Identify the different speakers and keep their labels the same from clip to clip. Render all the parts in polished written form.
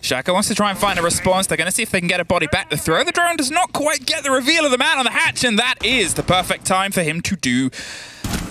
Speaker 1: SiegeGG wants to try and find a response. They're going to see if they can get a body back to throw. The drone does not quite get the reveal of the man on the hatch, and that is the perfect time for him to do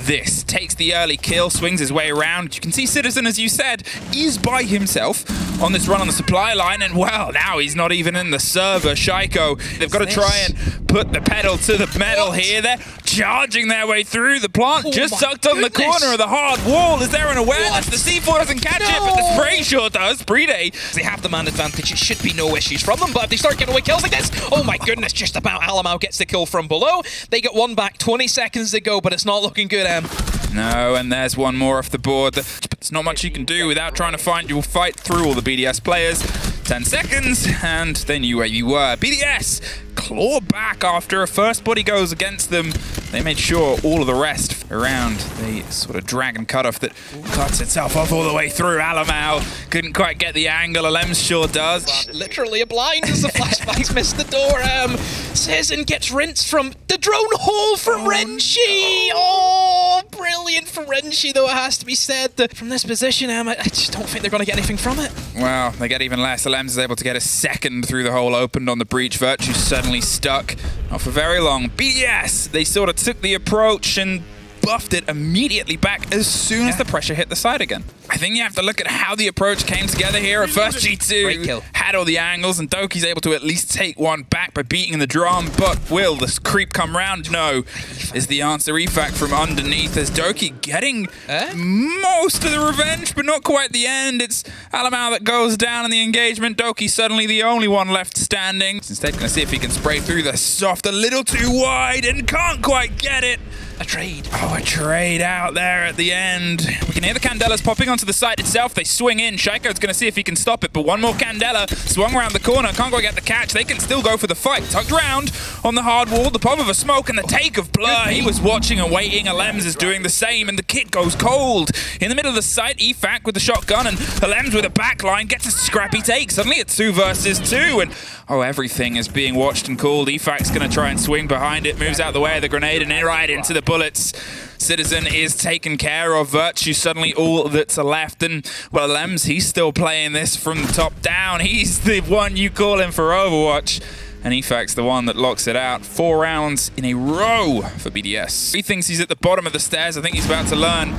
Speaker 1: this. Takes the early kill, swings his way around. You can see Citizen, as you said, is by himself on this run on the supply line, and well, now he's not even in the server. SiegeGG, they've got to try and put the pedal to the metal here. They're charging their way through. The plant just sucked on the corner of the hard wall. Is there an awareness? The C4 doesn't catch it, but the spray sure does. BDS,
Speaker 2: they have the man advantage. It should be no issues from them, but if they start getting away kills like this, oh my goodness, just about Alamau gets the kill from below. They get one back, 20 seconds to go, but it's not looking good,
Speaker 1: No, and there's one more off the board. There's not much you can do without trying to find your fight through all the BDS players. 10 seconds, and they knew where you were. BDS claw back after a first body goes against them. They made sure all of the rest around the sort of dragon cutoff that cuts itself off all the way through. Alamau couldn't quite get the angle. Alems sure does.
Speaker 2: Literally a blind as the flashbangs miss the door. Citizen gets rinsed from the drone hole from Renshi. Oh, brilliant from Renshi, though it has to be said. From this position, I just don't think they're going to get anything from it.
Speaker 1: Well, they get even less. Alems is able to get a second through the hole opened on the breach. Virtue's suddenly stuck. Not for very long. BDS, they sort of took the approach and buffed it immediately back as soon as the pressure hit the side again. I think you have to look at how the approach came together here. At first, G2 had all the angles, and Doki's able to at least take one back by beating the drum. But will this creep come round? No, is the answer. Efac from underneath as Doki getting most of the revenge, but not quite the end. It's Alamau that goes down in the engagement. Doki suddenly the only one left standing. Instead, going to see if he can spray through the soft a little too wide and can't quite get it.
Speaker 2: A trade.
Speaker 1: Oh, a trade out there at the end. We can hear the Candelas popping onto the site itself. They swing in. SiegeGG's going to see if he can stop it, but one more Candela swung around the corner. Can't quite get the catch. They can still go for the fight. Tucked round on the hard wall. The pop of a smoke and the take of Blur. He was watching and waiting. Alems is doing the same, and the kit goes cold. In the middle of the site, Efac with the shotgun, and Alems with a backline gets a scrappy take. Suddenly it's 2 versus 2, and oh, everything is being watched and called. Efac's going to try and swing behind it. Moves out the way of the grenade and right into the bullets. Citizen is taken care of. Virtue suddenly all that's left, and well, Alems, he's still playing this from the top down. He's the one you call him for Overwatch, and Efac's the one that locks it out. 4 rounds in a row for BDS. He thinks he's at the bottom of the stairs. I think he's about to learn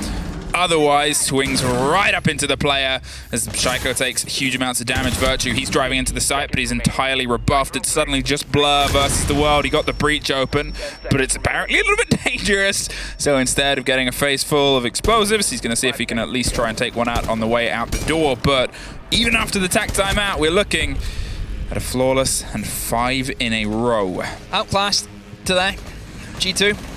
Speaker 1: otherwise. Swings right up into the player as SiegeGG takes huge amounts of damage. Virtue, he's driving into the site, but he's entirely rebuffed. It's suddenly just Blur versus the world. He got the breach open, but it's apparently a little bit dangerous. So instead of getting a face full of explosives, he's going to see if he can at least try and take one out on the way out the door. But even after the tack timeout, we're looking at a flawless and 5 in a row.
Speaker 2: Outclassed today. G2.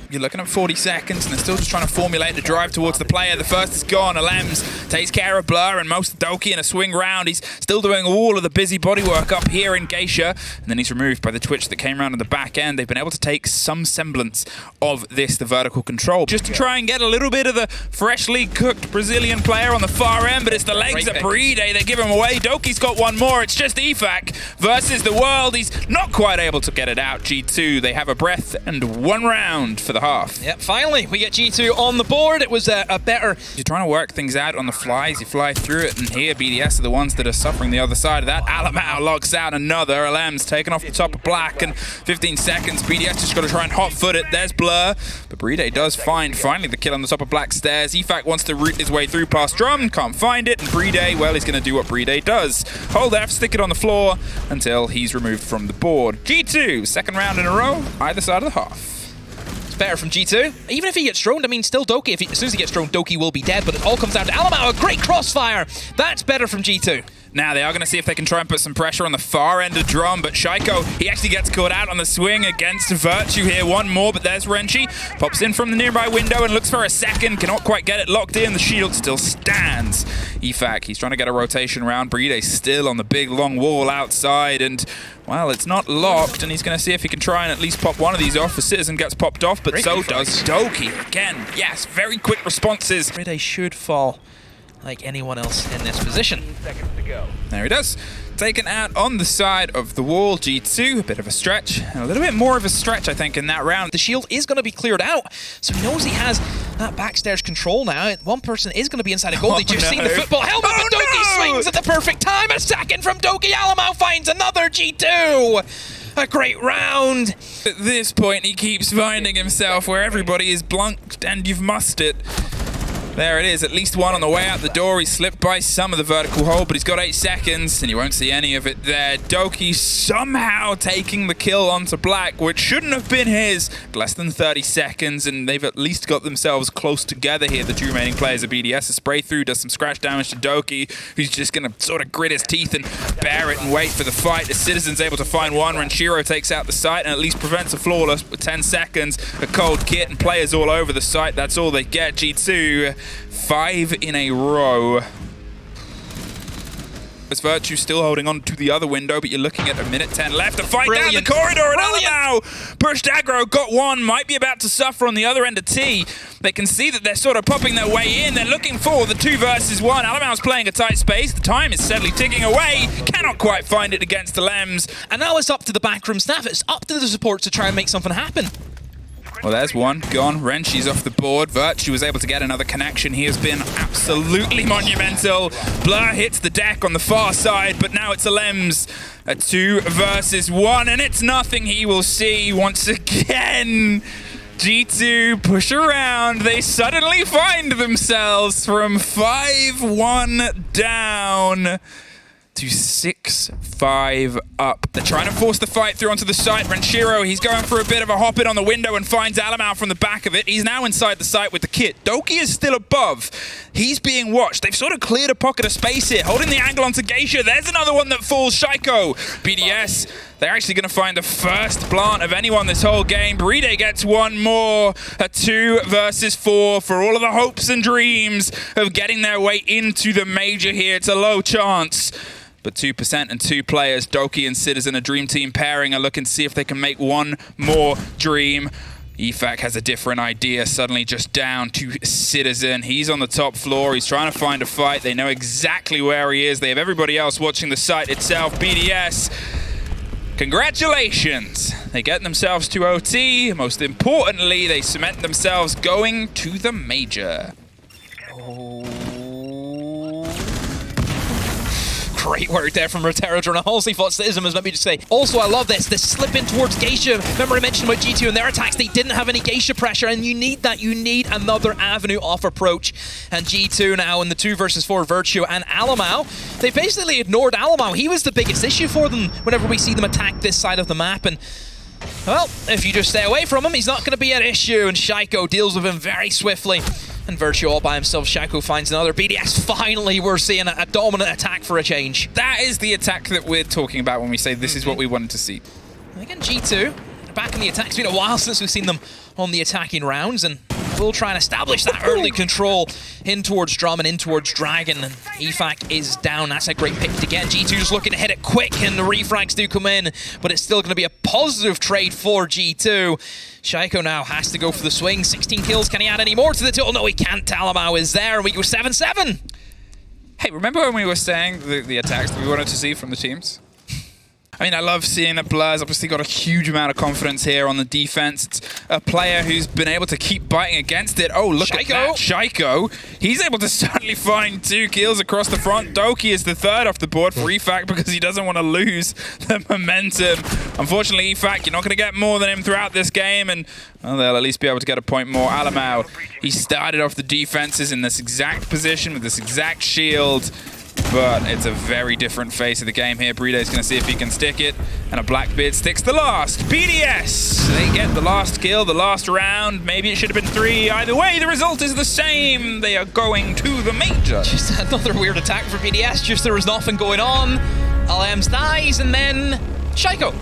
Speaker 1: You're looking at 40 seconds, and they're still just trying to formulate the drive towards the player. The first is gone. Alems takes care of Blur and most of Doki in a swing round. He's still doing all of the busy bodywork up here in Geisha, and then he's removed by the twitch that came around at the back end. They've been able to take some semblance of this, the vertical control, just to try and get a little bit of the freshly cooked Brazilian player on the far end, but it's the legs of BDS. They give him away. Doki's got one more. It's just Efac versus the world. He's not quite able to get it out. G2, they have a breath and 1 round for the half.
Speaker 2: Yep, finally we get G2 on the board. It was a better...
Speaker 1: You're trying to work things out on the fly as you fly through it, and here BDS are the ones that are suffering the other side of that. Alamau locks out another. Alems taken off the top of Black, and 15 seconds. BDS just got to try and hot foot it. There's Blur, but BDS does find finally the kill on the top of Black stairs. Efac wants to root his way through past Drum, can't find it, and BDS, well, he's going to do what BDS does. Hold F, stick it on the floor until he's removed from the board. G2, second round in a row, either side of the half.
Speaker 2: Better from G2. Even if he gets droned, I mean, still Doki. As soon as he gets droned, Doki will be dead, but it all comes down to Alamau. A great crossfire. That's better from G2.
Speaker 1: Now they are going to see if they can try and put some pressure on the far end of Drum, but SiegeGG, he actually gets caught out on the swing against Virtue here. One more, but there's Renshi. Pops in from the nearby window and looks for a second. Cannot quite get it locked in. The shield still stands. Efac, he's trying to get a rotation round. BDS still on the big long wall outside, and well, it's not locked, and he's going to see if he can try and at least pop one of these off. The Citizen gets popped off, but so does Doki. Again, yes, very quick responses.
Speaker 2: BDS should fall like anyone else in this position.
Speaker 1: There he does. taken out on the side of the wall. G2, a bit of a stretch, and a little bit more of a stretch, I think, in that round.
Speaker 2: The shield is going to be cleared out, so he knows he has that backstairs control now. One person is going to be inside a goal. Did you see the football helmet?
Speaker 1: Oh,
Speaker 2: but Doki swings at the perfect time. A second from Doki. Alamau finds another G2. A great round.
Speaker 1: At this point, he keeps finding himself where everybody is blunked and you've mussed it. There it is, at least one on the way out the door. He slipped by some of the vertical hold, but he's got 8 seconds, and you won't see any of it there. Doki somehow taking the kill onto Black, which shouldn't have been his. Less than 30 seconds, and they've at least got themselves close together here. The 2 remaining players of BDS. A spray through does some scratch damage to Doki, who's just going to sort of grit his teeth and bear it and wait for the fight. The Citizen's able to find one. Renshiro takes out the site and at least prevents a flawless with 10 seconds. A cold kit and players all over the site. That's all they get. G2. 5 in a row. It's Virtue still holding on to the other window, but you're looking at 1:10 left. A fight down the corridor, and Alamau pushed aggro, got one, might be about to suffer on the other end of T. They can see that they're sort of popping their way in. They're looking for the 2 versus 1. Alamau's playing a tight space. The time is steadily ticking away. Cannot quite find it against the Lems.
Speaker 2: And now it's up to the backroom staff. It's up to the supports to try and make something happen.
Speaker 1: Well, there's one gone. Renshi's off the board. Virtue was able to get another connection. He has been absolutely monumental. Blur hits the deck on the far side, but now it's a Lems. A 2 versus 1, and it's nothing he will see once again. G2 push around. They suddenly find themselves from 5-1 down to 6-5 up. They're trying to force the fight through onto the site. Renshiro, he's going for a bit of a hop-in on the window and finds Alamau from the back of it. He's now inside the site with the kit. Doki is still above. He's being watched. They've sort of cleared a pocket of space here, holding the angle onto Geisha. There's another one that falls. Shaiko. BDS, they're actually going to find the first plant of anyone this whole game. Bride gets one more. A 2 versus 4 for all of the hopes and dreams of getting their way into the major here. It's a low chance. But 2% and 2 players, Doki and Citizen, a dream team pairing, are looking to see if they can make one more dream. EFAC has a different idea, suddenly just down to Citizen. He's on the top floor, he's trying to find a fight. They know exactly where he is. They have everybody else watching the site itself. BDS, congratulations. They get themselves to OT. Most importantly, they cement themselves going to the major.
Speaker 2: Great work there from Rotero. And I honestly thought Citizen was maybe just say. Also, I love this slip in towards Geisha. Remember I mentioned about G2 and their attacks. They didn't have any Geisha pressure, and you need that. You need another avenue off approach. And G2 now in the 2 versus 4 Virtue and Alamau. They basically ignored Alamau. He was the biggest issue for them whenever we see them attack this side of the map. And well, if you just stay away from him, he's not going to be an issue. And Shaiko deals with him very swiftly. And Virtue all by himself. Shaiko finds another. BDS, finally, we're seeing a dominant attack for a change.
Speaker 1: That is the attack that we're talking about when we say this is what we wanted to see.
Speaker 2: Again, G2, back in the attack. It's been a while since we've seen them on the attacking rounds, and we'll try and establish that early control in towards Drum and in towards Dragon. And EFAC is down. That's a great pick to get. G2's looking to hit it quick, and the refrags do come in, but it's still going to be a positive trade for G2. Shaiko now has to go for the swing. 16 kills. Can he add any more to the total? No, he can't. Alamau is there, and we go 7-7.
Speaker 1: Hey, remember when we were saying the attacks that we wanted to see from the teams? I mean, I love seeing that Blur's obviously got a huge amount of confidence here on the defense. It's a player who's been able to keep biting against it. Oh, look at that. Shaiko. He's able to suddenly find 2 kills across the front. Doki is the 3rd off the board for EFAC because he doesn't want to lose the momentum. Unfortunately, EFAC, you're not going to get more than him throughout this game, and well, they'll at least be able to get a point more. Alamau, he started off the defenses in this exact position with this exact shield. But it's a very different face of the game here. Bride's going to see if he can stick it. And a Blackbeard sticks the last. BDS, they get the last kill, the last round. Maybe it should have been 3. Either way, the result is the same. They are going to the major.
Speaker 2: Just another weird attack for BDS. Just there was nothing going on. LMs dies, and then Shaiko